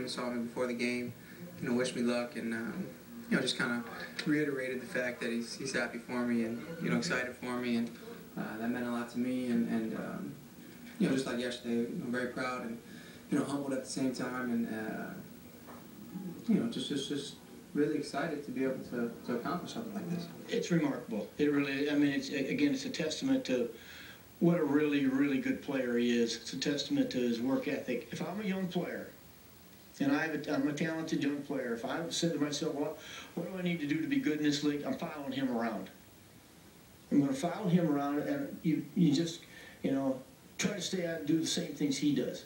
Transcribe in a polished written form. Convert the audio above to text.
him, saw me before the game, wished me luck, and just kind of reiterated the fact that he's happy for me and excited for me, and that meant a lot to me. And just like yesterday, I'm very proud and humbled at the same time, and just really excited to be able to accomplish something like this. It's remarkable. It really, I mean, it's a testament to what a really, really good player he is. It's a testament to his work ethic. If I'm a young player, and I'm a talented young player, if I said to myself, what do I need to do to be good in this league? I'm following him around. I'm going to follow him around, and you just, try to stay out and do the same things he does.